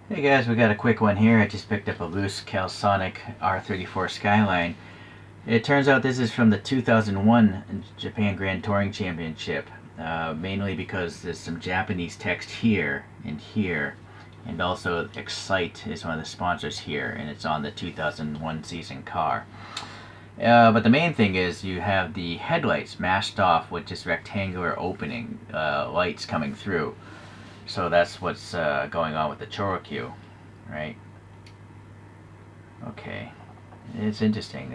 Hey guys, we got a quick one here. I just picked up a loose Calsonic R34 Skyline. It turns out this is from the 2001 Japan Grand Touring Championship, mainly because there's some Japanese text here and here, and also Excite is one of the sponsors here, and it's on the 2001 season car. But the main thing is you have the headlights masked off with this rectangular opening, lights coming through. So that's what's going on with the Choro-Q, right? Okay, it's interesting.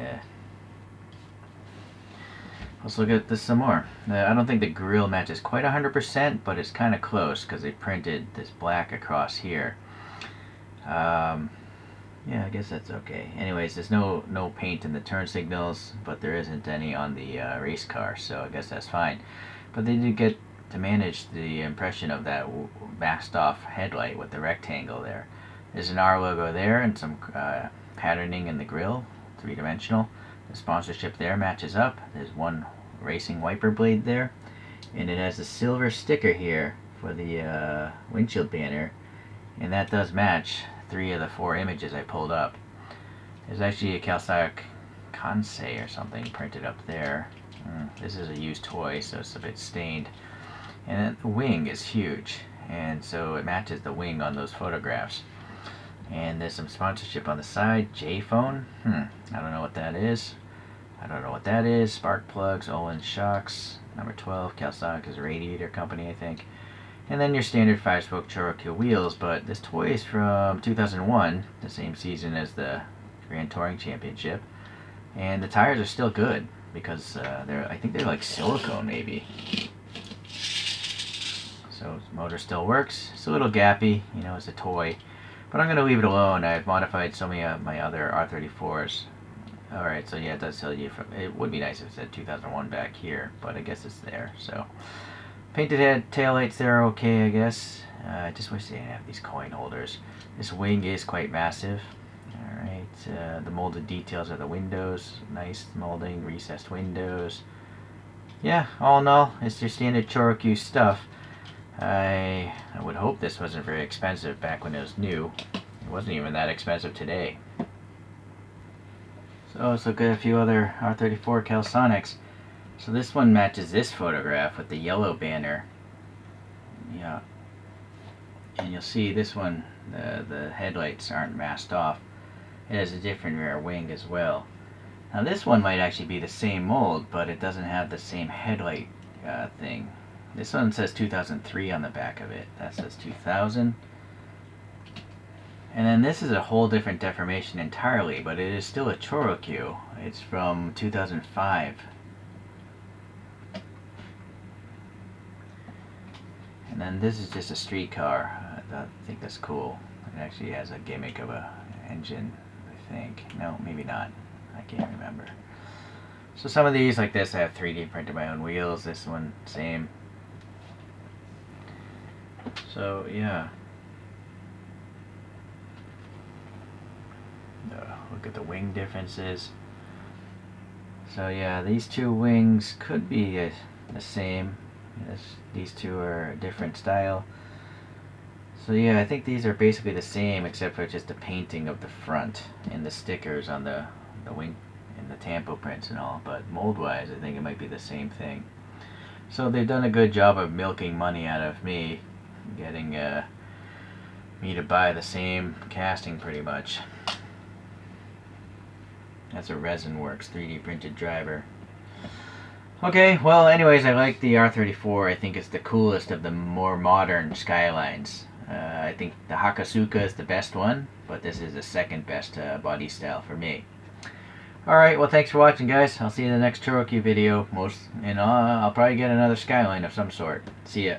Let's look at this some more. I don't think the grill matches quite 100%, but it's kind of close because they printed this black across here. Yeah, I guess that's okay. Anyways, there's no paint in the turn signals, but there isn't any on the race car, so I guess that's fine. But they did get to manage the impression of that masked off headlight with the rectangle there. There's an R logo there and some patterning in the grille, three-dimensional. The sponsorship there matches up. There's one racing wiper blade there, and it has a silver sticker here for the windshield banner, and that does match 3 of the 4 images I pulled up. There's actually a Calsonic Kansei or something printed up there. This is a used toy, so it's a bit stained. And the wing is huge, and so it matches the wing on those photographs. And there's some sponsorship on the side. J-Phone, I don't know what that is. Spark plugs, Olin shocks. Number 12, Calsonic is a radiator company, I think. And then your standard 5-spoke Choro-Q wheels, but this toy is from 2001, the same season as the Grand Touring Championship. And the tires are still good, because I think they're like silicone maybe. So the motor still works. It's a little gappy, it's a toy. But I'm going to leave it alone. I've modified so many of my other R34s. Alright, so yeah, it does tell you. It would be nice if it said 2001 back here, but I guess it's there. So painted head, taillights there are okay, I guess. I just wish they didn't have these coin holders. This wing is quite massive. Alright, the molded details of the windows. Nice molding, recessed windows. Yeah, all in all, it's your standard Choro-Q stuff. I would hope this wasn't very expensive back when it was new. It wasn't even that expensive today. So let's look at a few other R34 Calsonics. So this one matches this photograph with the yellow banner. Yeah. And you'll see this one, the headlights aren't masked off. It has a different rear wing as well. Now this one might actually be the same mold, but it doesn't have the same headlight thing. This one says 2003 on the back of it. That says 2000. And then this is a whole different deformation entirely, but it is still a Choro-Q. It's from 2005. And then this is just a street car. I think that's cool. It actually has a gimmick of a engine, I think. No, maybe not. I can't remember. So some of these, like this, I have 3D printed my own wheels. This one, same. So yeah, look at the wing differences. So yeah, these two wings could be the same. These two are a different style. So yeah, I think these are basically the same except for just the painting of the front and the stickers on the wing and the tampo prints and all. But mold wise, I think it might be the same thing. So they've done a good job of milking money out of me, getting me to buy the same casting pretty much. That's a Resin Works 3D printed driver. Okay, well anyways, I like the R34. I think it's the coolest of the more modern Skylines. I think the Hakasuka is the best one, but this is the second best body style for me. Alright, well thanks for watching guys. I'll see you in the next Choro-Q video. I'll probably get another Skyline of some sort. See ya.